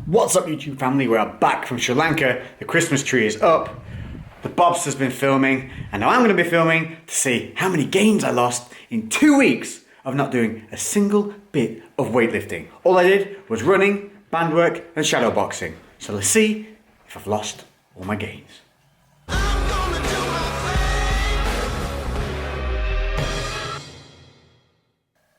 What's up, YouTube family? We're back from Sri Lanka. The Christmas tree is up. The Bob's has been filming, and now I'm going to be filming to see how many gains I lost in 2 weeks of not doing a single bit of weightlifting. All I did was running, band work, and shadow boxing. So let's see if I've lost all my gains.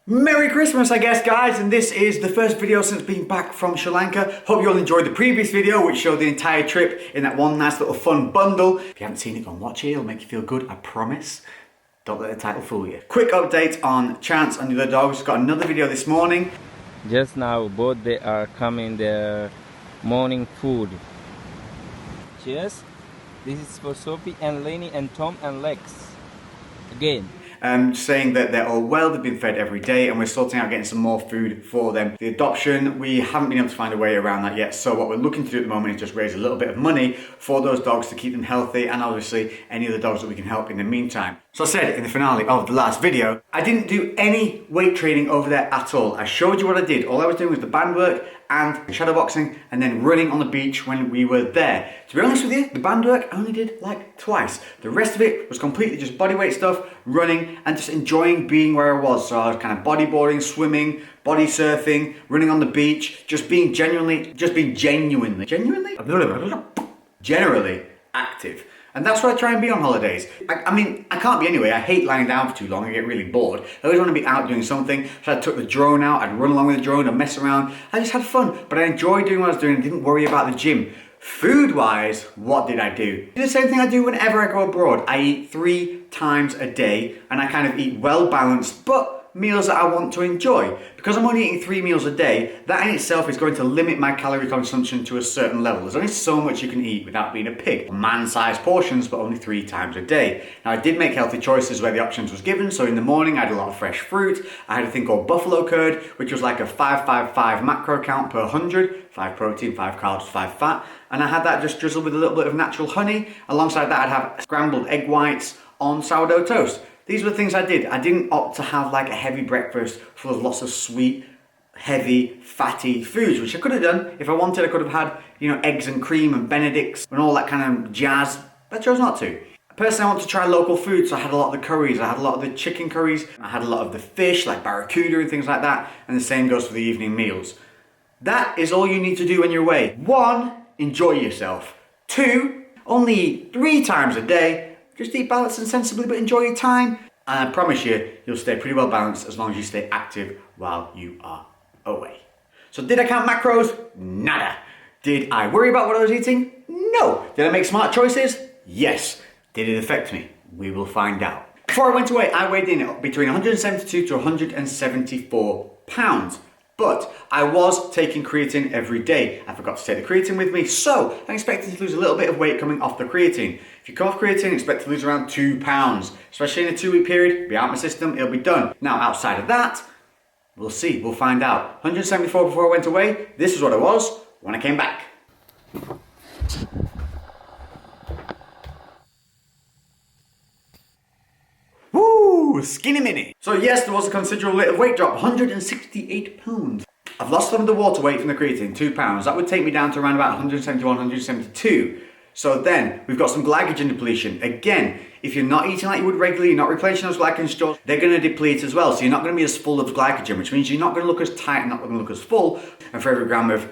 Merry Christmas, I guess, guys, and this is the first video since being back from Sri Lanka. Hope you all enjoyed the previous video, which showed the entire trip in that one nice little fun bundle. If you haven't seen it, go and watch it. It'll make you feel good, I promise. Don't let the title fool you. Quick update on Chance and the other dogs. Got another video this morning. Just now, both they are coming their morning food. Cheers. This is for Sophie and Lainey and Tom and Lex. Again. Saying that they're all well, they've been fed every day, and we're sorting out getting some more food for them. The adoption, we haven't been able to find a way around that yet, so what we're looking to do at the moment is just raise a little bit of money for those dogs to keep them healthy, and obviously any other dogs that we can help in the meantime. So I said in the finale of the last video, I didn't do any weight training over there at all. I showed you what I did. All I was doing was the band work and shadow boxing, and then running on the beach when we were there. To be honest with you, the band work I only did like twice. The rest of it was completely just bodyweight stuff, running, and just enjoying being where I was. So I was kind of bodyboarding, swimming, body surfing, running on the beach, just being genuinely active. And that's what I try and be on holidays. I mean, I can't be anyway. I hate lying down for too long. I get really bored. I always want to be out doing something. So I took the drone out. I'd run along with the drone and mess around. I just had fun. But I enjoyed doing what I was doing and didn't worry about the gym. Food-wise, what did I do? I did the same thing I do whenever I go abroad. I eat 3 times a day, and I kind of eat well-balanced, but meals that I want to enjoy. Because I'm only eating 3 meals a day, that in itself is going to limit my calorie consumption to a certain level. There's only so much you can eat without being a pig. Man-sized portions, but only 3 times a day. Now, I did make healthy choices where the options was given. So in the morning, I had a lot of fresh fruit. I had a thing called buffalo curd, which was like a 5-5-5 macro count per 100. 5 protein, 5 carbs, 5 fat. And I had that just drizzled with a little bit of natural honey. Alongside that, I'd have scrambled egg whites on sourdough toast. These were the things I did. I didn't opt to have like a heavy breakfast full of lots of sweet, heavy, fatty foods, which I could have done. If I wanted, I could have had, eggs and cream and Benedicts and all that kind of jazz, but I chose not to. Personally, I want to try local food, so I had a lot of the curries. I had a lot of the chicken curries. I had a lot of the fish, like barracuda and things like that. And the same goes for the evening meals. That is all you need to do when you're away. 1, enjoy yourself. 2, only eat 3 times a day. Just eat balanced and sensibly, but enjoy your time. And I promise you, you'll stay pretty well balanced as long as you stay active while you are away. So did I count macros? Nada. Did I worry about what I was eating? No. Did I make smart choices? Yes. Did it affect me? We will find out. Before I went away, I weighed in between 172 to 174 pounds. But I was taking creatine every day. I forgot to take the creatine with me, so I'm expecting to lose a little bit of weight coming off the creatine. If you come off creatine, expect to lose around 2 pounds. Especially in a 2-week period, be out of my system, it'll be done. Now, outside of that, we'll see, we'll find out. 174 before I went away, this is what I was when I came back. Woo, skinny mini. So yes, there was a considerable rate of weight drop, 168 pounds. I've lost some of the water weight from the creatine, 2 pounds. That would take me down to around about 171, 172. So then, we've got some glycogen depletion. Again, if you're not eating like you would regularly, you're not replenishing those glycogen stores, they're going to deplete as well. So you're not going to be as full of glycogen, which means you're not going to look as tight and not going to look as full. And for every gram of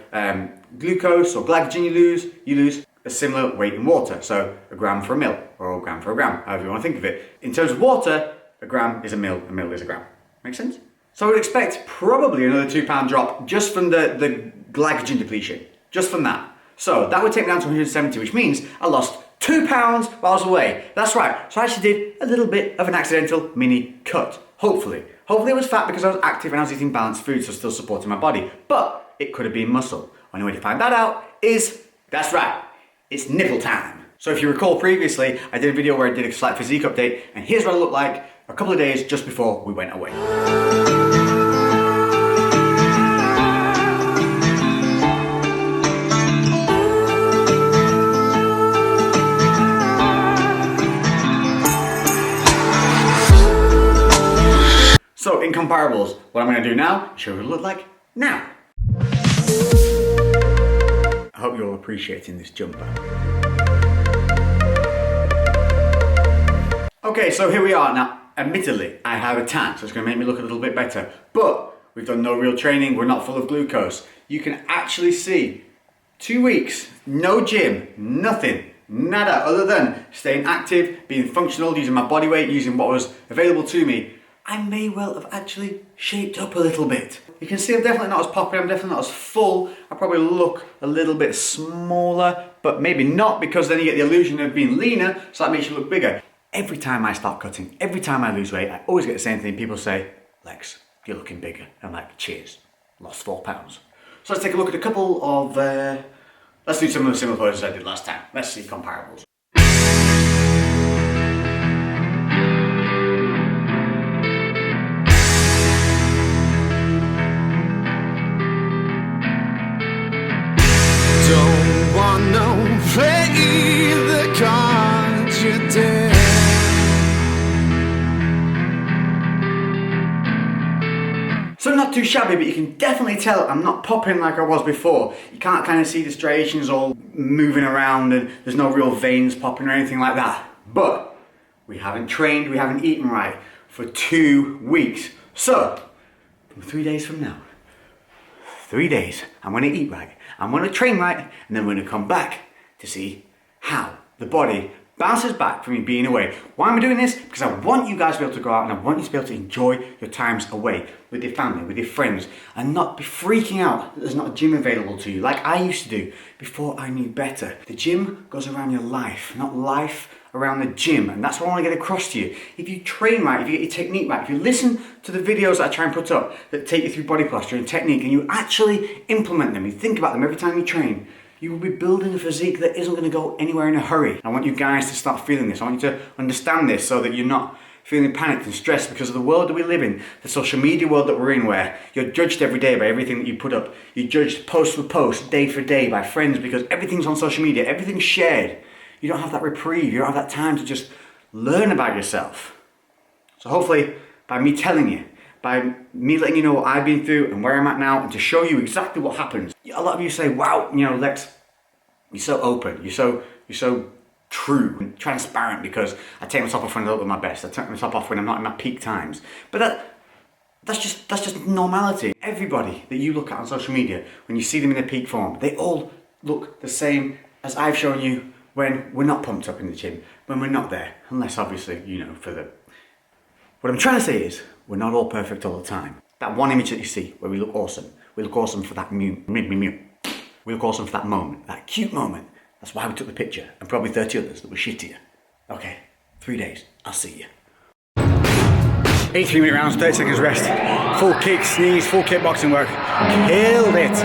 glucose or glycogen you lose a similar weight in water. So a gram for a mil, or a gram for a gram, however you want to think of it. In terms of water, a gram is a mil is a gram. Make sense? So I would expect probably another 2 pound drop just from the glycogen depletion, just from that. So that would take me down to 170, which means I lost 2 pounds while I was away. That's right. So I actually did a little bit of an accidental mini cut, hopefully. Hopefully it was fat because I was active and I was eating balanced food, so still supporting my body. But it could have been muscle. Only way to find that out is, that's right, it's nipple time. So if you recall previously, I did a video where I did a slight physique update, and here's what I looked like a couple of days just before we went away. So in comparables, what I'm going to do now, show you what it looked like now. you're all appreciating this jumper. Okay, so here we are. Now, admittedly, I have a tan, so it's going to make me look a little bit better. But we've done no real training, we're not full of glucose. You can actually see 2 weeks, no gym, nothing, nada, other than staying active, being functional, using my body weight, using what was available to me. I may well have actually shaped up a little bit. You can see I'm definitely not as popular, I'm definitely not as full. I probably look a little bit smaller, but maybe not, because then you get the illusion of being leaner, so that makes you look bigger. Every time I start cutting, every time I lose weight, I always get the same thing. People say, Lex, you're looking bigger. I'm like, cheers, lost 4 pounds. So let's take a look at a couple of, let's do some of the similar poses I did last time. Let's see comparables. Don't wanna play the cards you did. So not too shabby, but you can definitely tell I'm not popping like I was before. You can't kind of see the striations all moving around and there's no real veins popping or anything like that. But we haven't trained, we haven't eaten right for 2 weeks. So, from 3 days from now, 3 days, I'm going to eat right, I'm going to train right, and then we're going to come back to see how the body bounces back from you being away. Why am I doing this? Because I want you guys to be able to go out and I want you to be able to enjoy your times away with your family, with your friends, and not be freaking out that there's not a gym available to you like I used to do before I knew better. The gym goes around your life, not life around the gym, and that's what I want to get across to you. If you train right, if you get your technique right, if you listen to the videos that I try and put up that take you through body posture and technique, and you actually implement them, you think about them every time you train, you will be building a physique that isn't going to go anywhere in a hurry. I want you guys to start feeling this. I want you to understand this so that you're not feeling panicked and stressed because of the world that we live in, the social media world that we're in, where you're judged every day by everything that you put up. You're judged post for post, day for day by friends because everything's on social media, everything's shared. You don't have that reprieve, you don't have that time to just learn about yourself. So hopefully, by me telling you, by me letting you know what I've been through and where I'm at now, and to show you exactly what happens. A lot of you say, wow, you know, Lex, you're so open, you're so true and transparent, because I take my top off when I don't look my best, I take my top off when I'm not in my peak times. But that's just normality. Everybody that you look at on social media, when you see them in their peak form, they all look the same as I've shown you when we're not pumped up in the gym, when we're not there, unless obviously, you know, for the... What I'm trying to say is, we're not all perfect all the time. That one image that you see where we look awesome for that we look awesome for that moment, that cute moment. That's why we took the picture, and probably 30 others that were shittier. Okay, 3 days, I'll see you. 8 3-minute rounds, 30 seconds rest. Full kicks, knees, full kickboxing work. Killed it.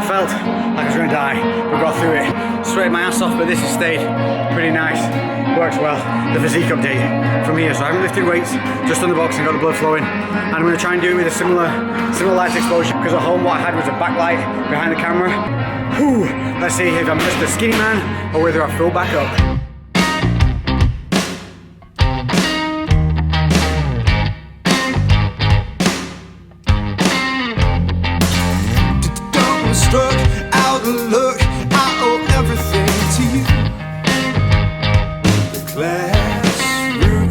Felt like I was going to die, but got through it. Sweated my ass off, but this has stayed pretty nice. Works well. The physique update from here. So I haven't lifted weights, just done the boxing, got the blood flowing. And I'm going to try and do it with a similar light exposure, because at home what I had was a backlight behind the camera. Whew. Let's see if I'm just a skinny man or whether I fill back up. Struck out of luck, I owe everything to you. The classroom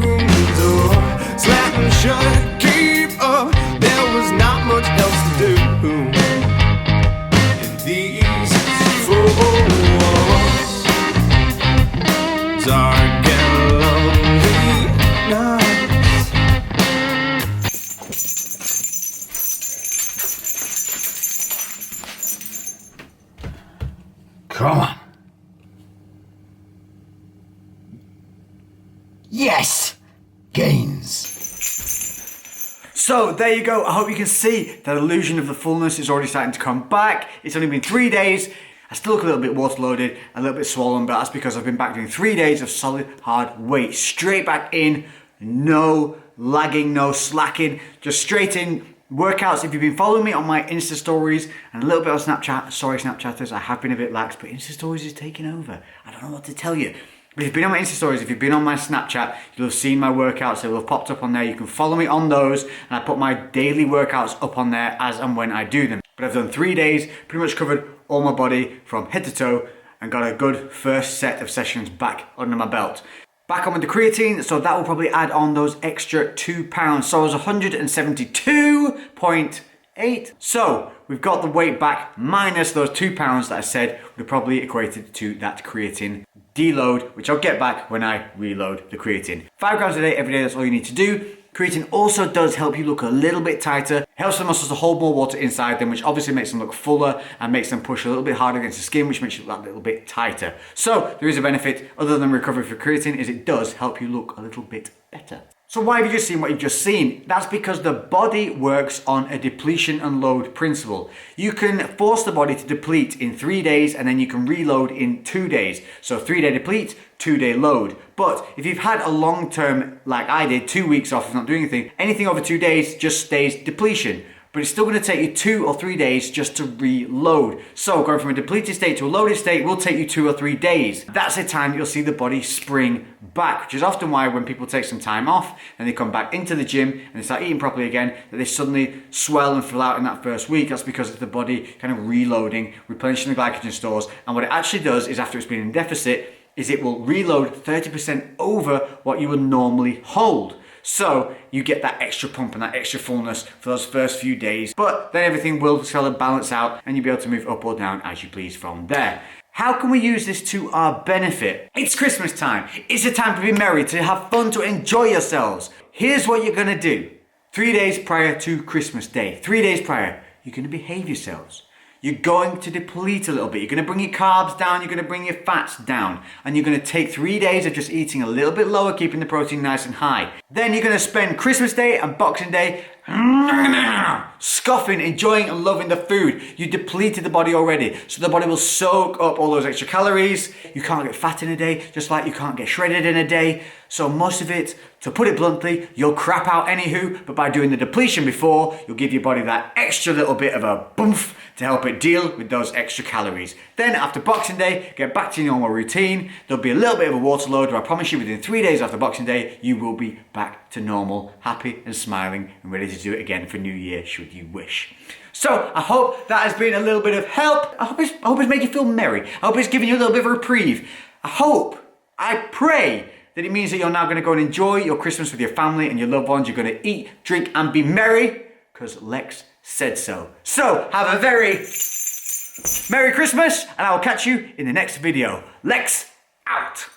door slapping shut, keep up. There was not much else to do. And these 4 walls, dark and lonely nights. Come on. Yes! Gains. So there you go. I hope you can see that illusion of the fullness is already starting to come back. It's only been 3 days. I still look a little bit water loaded, a little bit swollen, but that's because I've been back doing 3 days of solid hard weight. Straight back in, no lagging, no slacking, just straight in. Workouts. If you've been following me on my Insta stories and a little bit on Snapchat, sorry Snapchatters, I have been a bit lax, but Insta stories is taking over. I don't know what to tell you. But if you've been on my Insta stories, if you've been on my Snapchat, you'll have seen my workouts. They will have popped up on there. You can follow me on those, and I put my daily workouts up on there as and when I do them. But I've done 3 days, pretty much covered all my body from head to toe and got a good first set of sessions back under my belt. Back on with the creatine, so that will probably add on those extra 2 pounds. So I was 172.8. So we've got the weight back minus those 2 pounds that I said would probably equated to that creatine deload, which I'll get back when I reload the creatine. 5 grams a day, every day, that's all you need to do. Creatine also does help you look a little bit tighter, helps the muscles to hold more water inside them, which obviously makes them look fuller and makes them push a little bit harder against the skin, which makes you look a little bit tighter. So there is a benefit other than recovery for creatine, is it does help you look a little bit better. So why have you just seen what you've just seen? That's because the body works on a depletion and load principle. You can force the body to deplete in 3 days and then you can reload in 2 days. So 3-day deplete, 2-day load. But if you've had a long term, like I did, 2 weeks off of not doing anything over 2 days just stays depletion. But it's still going to take you 2 or 3 days just to reload. So going from a depleted state to a loaded state will take you 2 or 3 days. That's the time that you'll see the body spring back, which is often why when people take some time off and they come back into the gym and they start eating properly again, that they suddenly swell and fill out in that first week. That's because it's the body kind of reloading, replenishing the glycogen stores. And what it actually does is, after it's been in deficit, is it will reload 30% over what you would normally hold. So you get that extra pump and that extra fullness for those first few days, but then everything will sort of balance out and you'll be able to move up or down as you please from there. How can we use this to our benefit? It's Christmas time. It's a time to be merry, to have fun, to enjoy yourselves. Here's what you're gonna do. 3 days prior to Christmas Day, 3 days prior, you're gonna behave yourselves. You're going to deplete a little bit. You're going to bring your carbs down, you're going to bring your fats down, and you're going to take 3 days of just eating a little bit lower, keeping the protein nice and high. Then you're going to spend Christmas Day and Boxing Day scoffing, enjoying and loving the food. You depleted the body already, so the body will soak up all those extra calories. You can't get fat in a day, just like you can't get shredded in a day. So most of it, to put it bluntly, you'll crap out anywho, but by doing the depletion before, you'll give your body that extra little bit of a boof to help it deal with those extra calories. Then after Boxing Day, get back to your normal routine. There'll be a little bit of a water load, but I promise you within 3 days after Boxing Day, you will be back to normal, happy and smiling and ready to do it again for New Year should you wish. So I hope that has been a little bit of help. I hope it's made you feel merry. I hope it's given you a little bit of a reprieve. I pray that it means that you're now going to go and enjoy your Christmas with your family and your loved ones. You're going to eat, drink and be merry because Lex said so. So have a very Merry Christmas and I will catch you in the next video. Lex out.